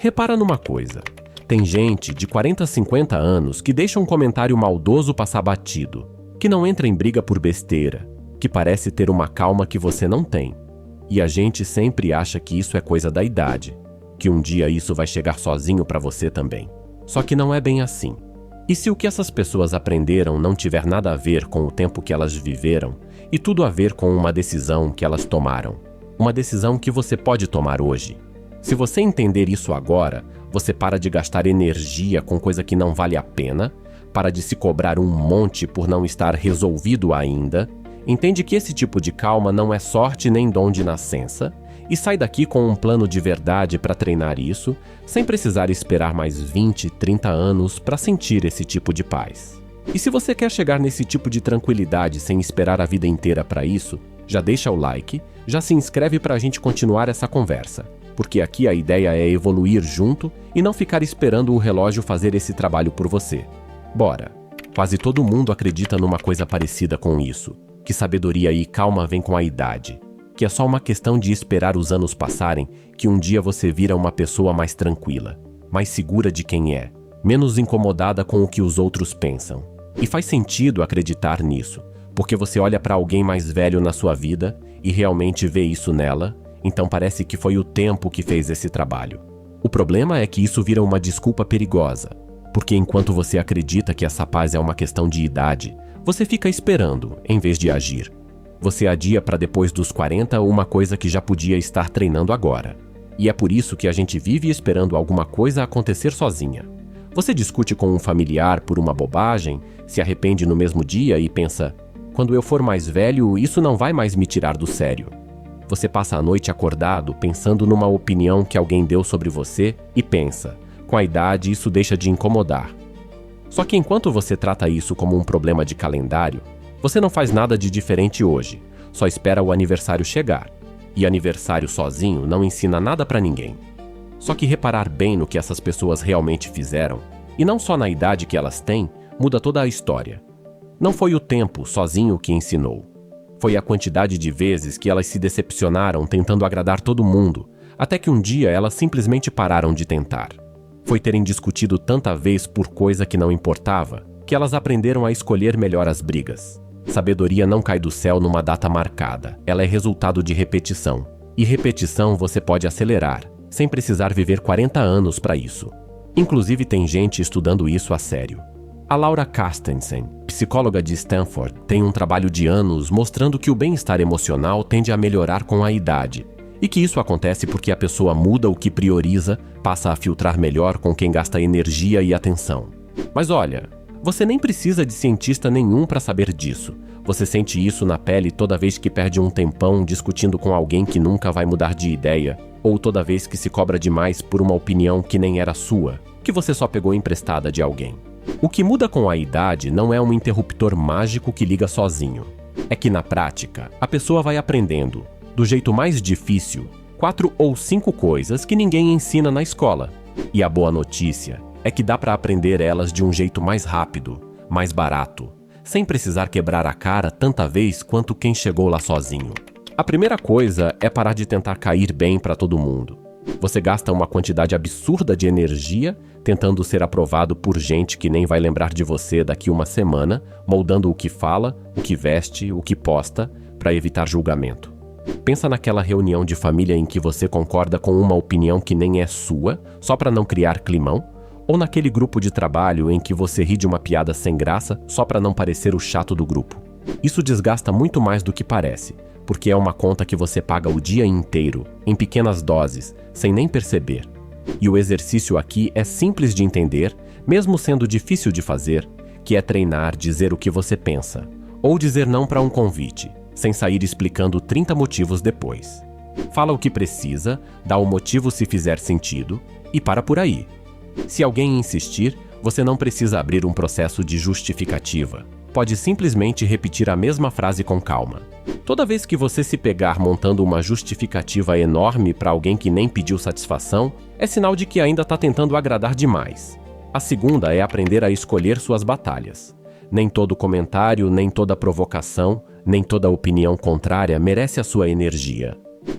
Repara numa coisa. Tem gente de 40 a 50 anos que deixa um comentário maldoso passar batido, que não entra em briga por besteira, que parece ter uma calma que você não tem. E a gente sempre acha que isso é coisa da idade, que um dia isso vai chegar sozinho para você também. Só que não é bem assim. E se o que essas pessoas aprenderam não tiver nada a ver com o tempo que elas viveram e tudo a ver com uma decisão que elas tomaram, uma decisão que você pode tomar hoje? Se você entender isso agora, você para de gastar energia com coisa que não vale a pena, para de se cobrar um monte por não estar resolvido ainda, entende que esse tipo de calma não é sorte nem dom de nascença, e sai daqui com um plano de verdade para treinar isso, sem precisar esperar mais 20, 30 anos para sentir esse tipo de paz. E se você quer chegar nesse tipo de tranquilidade sem esperar a vida inteira para isso, já deixa o like, já se inscreve para a gente continuar essa conversa, porque aqui a ideia é evoluir junto e não ficar esperando o relógio fazer esse trabalho por você. Bora! Quase todo mundo acredita numa coisa parecida com isso, que sabedoria e calma vem com a idade, que é só uma questão de esperar os anos passarem, que um dia você vira uma pessoa mais tranquila, mais segura de quem é, menos incomodada com o que os outros pensam. E faz sentido acreditar nisso, porque você olha para alguém mais velho na sua vida e realmente vê isso nela, então parece que foi o tempo que fez esse trabalho. O problema é que isso vira uma desculpa perigosa, porque enquanto você acredita que essa paz é uma questão de idade, você fica esperando em vez de agir. Você adia para depois dos 40 uma coisa que já podia estar treinando agora. E é por isso que a gente vive esperando alguma coisa acontecer sozinha. Você discute com um familiar por uma bobagem, se arrepende no mesmo dia e pensa: quando eu for mais velho, isso não vai mais me tirar do sério. Você passa a noite acordado pensando numa opinião que alguém deu sobre você e pensa: com a idade isso deixa de incomodar. Só que enquanto você trata isso como um problema de calendário, você não faz nada de diferente hoje, só espera o aniversário chegar. E aniversário sozinho não ensina nada pra ninguém. Só que reparar bem no que essas pessoas realmente fizeram, e não só na idade que elas têm, muda toda a história. Não foi o tempo sozinho que ensinou. Foi a quantidade de vezes que elas se decepcionaram tentando agradar todo mundo, até que um dia elas simplesmente pararam de tentar. Foi terem discutido tanta vez por coisa que não importava, que elas aprenderam a escolher melhor as brigas. Sabedoria não cai do céu numa data marcada, ela é resultado de repetição. E repetição você pode acelerar, sem precisar viver 40 anos para isso. Inclusive tem gente estudando isso a sério. A Laura Carstensen, psicóloga de Stanford, tem um trabalho de anos mostrando que o bem-estar emocional tende a melhorar com a idade, e que isso acontece porque a pessoa muda o que prioriza, passa a filtrar melhor com quem gasta energia e atenção. Mas olha, você nem precisa de cientista nenhum para saber disso. Você sente isso na pele toda vez que perde um tempão discutindo com alguém que nunca vai mudar de ideia, ou toda vez que se cobra demais por uma opinião que nem era sua, que você só pegou emprestada de alguém. O que muda com a idade não é um interruptor mágico que liga sozinho. É que na prática, a pessoa vai aprendendo, do jeito mais difícil, 4 ou 5 coisas que ninguém ensina na escola. E a boa notícia é que dá para aprender elas de um jeito mais rápido, mais barato, sem precisar quebrar a cara tanta vez quanto quem chegou lá sozinho. A primeira coisa é parar de tentar cair bem para todo mundo. Você gasta uma quantidade absurda de energia tentando ser aprovado por gente que nem vai lembrar de você daqui uma semana, moldando o que fala, o que veste, o que posta, para evitar julgamento. Pensa naquela reunião de família em que você concorda com uma opinião que nem é sua, só para não criar climão, ou naquele grupo de trabalho em que você ri de uma piada sem graça só para não parecer o chato do grupo. Isso desgasta muito mais do que parece, porque é uma conta que você paga o dia inteiro, em pequenas doses, sem nem perceber. E o exercício aqui é simples de entender, mesmo sendo difícil de fazer, que é treinar dizer o que você pensa, ou dizer não para um convite, sem sair explicando 30 motivos depois. Fala o que precisa, dá o motivo se fizer sentido, e para por aí. Se alguém insistir, você não precisa abrir um processo de justificativa. Pode simplesmente repetir a mesma frase com calma. Toda vez que você se pegar montando uma justificativa enorme para alguém que nem pediu satisfação, é sinal de que ainda está tentando agradar demais. A segunda é aprender a escolher suas batalhas. Nem todo comentário, nem toda provocação, nem toda opinião contrária merece a sua energia.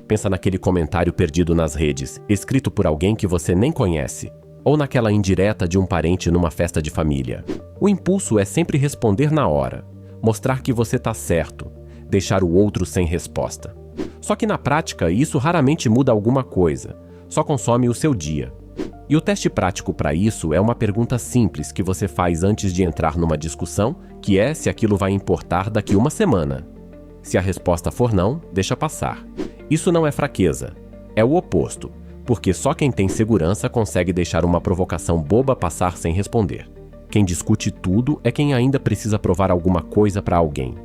Pensa naquele comentário perdido nas redes, escrito por alguém que você nem conhece, ou naquela indireta de um parente numa festa de família. O impulso é sempre responder na hora, mostrar que você está certo, deixar o outro sem resposta. Só que na prática isso raramente muda alguma coisa, só consome o seu dia. E o teste prático para isso é uma pergunta simples que você faz antes de entrar numa discussão, que é se aquilo vai importar daqui uma semana. Se a resposta for não, deixa passar. Isso não é fraqueza, é o oposto, porque só quem tem segurança consegue deixar uma provocação boba passar sem responder. Quem discute tudo é quem ainda precisa provar alguma coisa para alguém.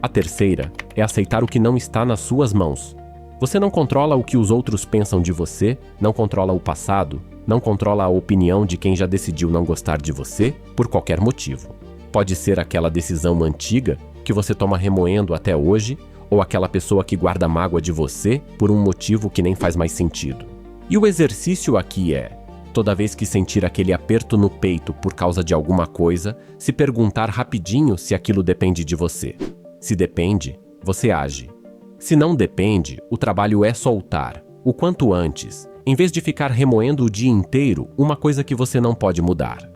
A terceira é aceitar o que não está nas suas mãos. Você não controla o que os outros pensam de você, não controla o passado, não controla a opinião de quem já decidiu não gostar de você por qualquer motivo. Pode ser aquela decisão antiga que você toma remoendo até hoje, ou aquela pessoa que guarda mágoa de você por um motivo que nem faz mais sentido. E o exercício aqui é, toda vez que sentir aquele aperto no peito por causa de alguma coisa, se perguntar rapidinho se aquilo depende de você. Se depende, você age. Se não depende, o trabalho é soltar, o quanto antes, em vez de ficar remoendo o dia inteiro uma coisa que você não pode mudar.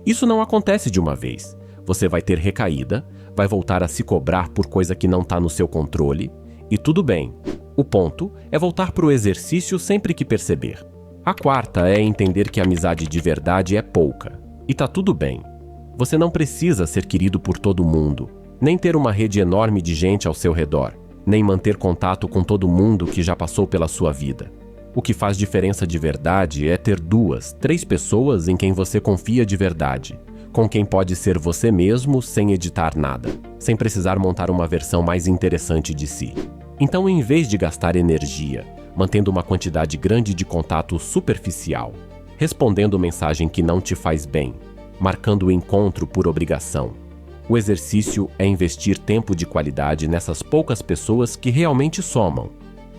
Isso não acontece de uma vez. Você vai ter recaída, vai voltar a se cobrar por coisa que não está no seu controle, e tudo bem. O ponto é voltar para o exercício sempre que perceber. A quarta é entender que a amizade de verdade é pouca, e tá tudo bem. Você não precisa ser querido por todo mundo, nem ter uma rede enorme de gente ao seu redor, nem manter contato com todo mundo que já passou pela sua vida. O que faz diferença de verdade é ter 2, 3 pessoas em quem você confia de verdade, com quem pode ser você mesmo sem editar nada, sem precisar montar uma versão mais interessante de si. Então, em vez de gastar energia, mantendo uma quantidade grande de contato superficial, respondendo mensagem que não te faz bem, marcando o encontro por obrigação, o exercício é investir tempo de qualidade nessas poucas pessoas que realmente somam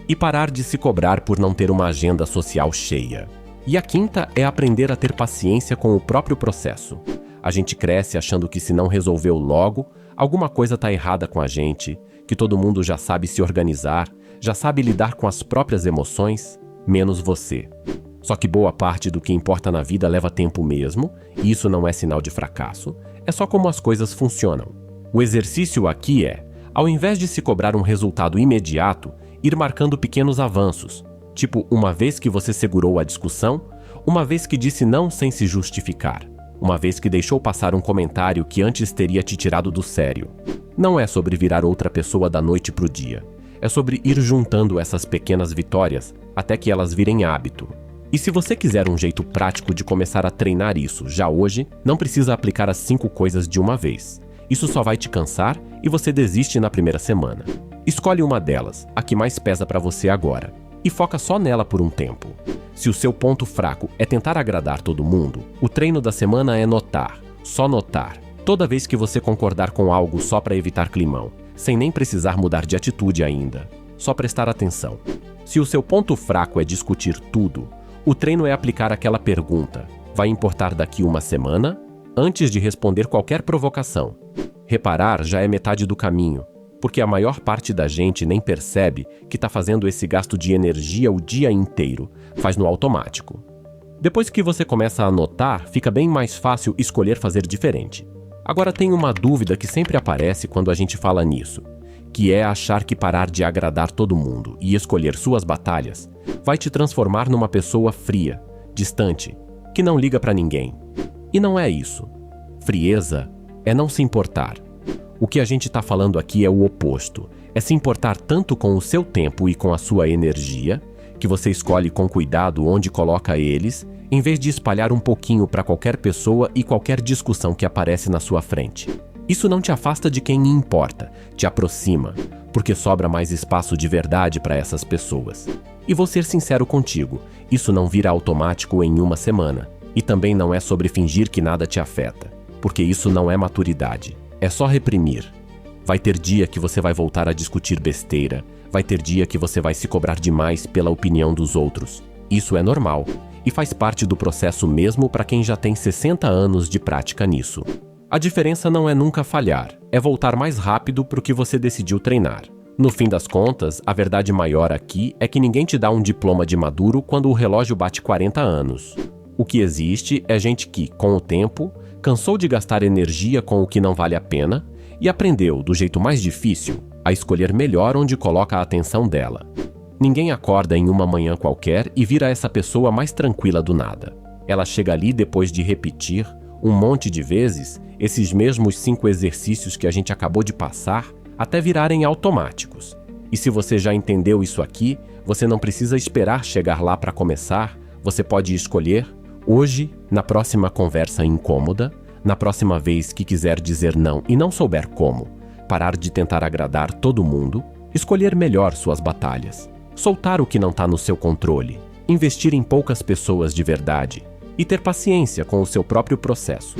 e parar de se cobrar por não ter uma agenda social cheia. E a quinta é aprender a ter paciência com o próprio processo. A gente cresce achando que se não resolveu logo, alguma coisa está errada com a gente, que todo mundo já sabe se organizar, já sabe lidar com as próprias emoções, menos você. Só que boa parte do que importa na vida leva tempo mesmo, e isso não é sinal de fracasso, é só como as coisas funcionam. O exercício aqui é, ao invés de se cobrar um resultado imediato, ir marcando pequenos avanços, tipo uma vez que você segurou a discussão, uma vez que disse não sem se justificar, uma vez que deixou passar um comentário que antes teria te tirado do sério. Não é sobre virar outra pessoa da noite pro dia, é sobre ir juntando essas pequenas vitórias até que elas virem hábito. E se você quiser um jeito prático de começar a treinar isso já hoje, não precisa aplicar as 5 coisas de uma vez. Isso só vai te cansar e você desiste na primeira semana. Escolhe uma delas, a que mais pesa para você agora, e foca só nela por um tempo. Se o seu ponto fraco é tentar agradar todo mundo, o treino da semana é notar, só notar, toda vez que você concordar com algo só para evitar climão, sem nem precisar mudar de atitude ainda, só prestar atenção. Se o seu ponto fraco é discutir tudo, o treino é aplicar aquela pergunta: vai importar daqui uma semana? Antes de responder qualquer provocação. Reparar já é metade do caminho, porque a maior parte da gente nem percebe que está fazendo esse gasto de energia o dia inteiro, faz no automático. Depois que você começa a notar, fica bem mais fácil escolher fazer diferente. Agora tem uma dúvida que sempre aparece quando a gente fala nisso, que é achar que parar de agradar todo mundo e escolher suas batalhas vai te transformar numa pessoa fria, distante, que não liga pra ninguém. E não é isso. Frieza é não se importar. O que a gente está falando aqui é o oposto. É se importar tanto com o seu tempo e com a sua energia, que você escolhe com cuidado onde coloca eles, em vez de espalhar um pouquinho para qualquer pessoa e qualquer discussão que aparece na sua frente. Isso não te afasta de quem importa, te aproxima, porque sobra mais espaço de verdade para essas pessoas. E vou ser sincero contigo, isso não vira automático em uma semana. E também não é sobre fingir que nada te afeta, porque isso não é maturidade. É só reprimir. Vai ter dia que você vai voltar a discutir besteira, vai ter dia que você vai se cobrar demais pela opinião dos outros. Isso é normal e faz parte do processo mesmo para quem já tem 60 anos de prática nisso. A diferença não é nunca falhar, é voltar mais rápido para o que você decidiu treinar. No fim das contas, a verdade maior aqui é que ninguém te dá um diploma de maduro quando o relógio bate 40 anos. O que existe é gente que, com o tempo, cansou de gastar energia com o que não vale a pena e aprendeu, do jeito mais difícil, a escolher melhor onde coloca a atenção dela. Ninguém acorda em uma manhã qualquer e vira essa pessoa mais tranquila do nada. Ela chega ali depois de repetir, um monte de vezes, esses mesmos 5 exercícios que a gente acabou de passar, até virarem automáticos. E se você já entendeu isso aqui, você não precisa esperar chegar lá para começar, você pode escolher hoje, na próxima conversa incômoda, na próxima vez que quiser dizer não e não souber como, parar de tentar agradar todo mundo, escolher melhor suas batalhas, soltar o que não está no seu controle, investir em poucas pessoas de verdade e ter paciência com o seu próprio processo.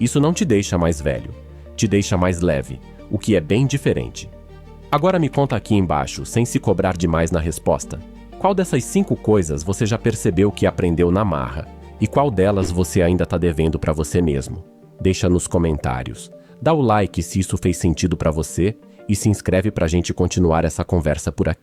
Isso não te deixa mais velho, te deixa mais leve, o que é bem diferente. Agora me conta aqui embaixo, sem se cobrar demais na resposta, qual dessas 5 coisas você já percebeu que aprendeu na marra e qual delas você ainda está devendo para você mesmo? Deixa nos comentários. Dá o like se isso fez sentido para você e se inscreve para a gente continuar essa conversa por aqui.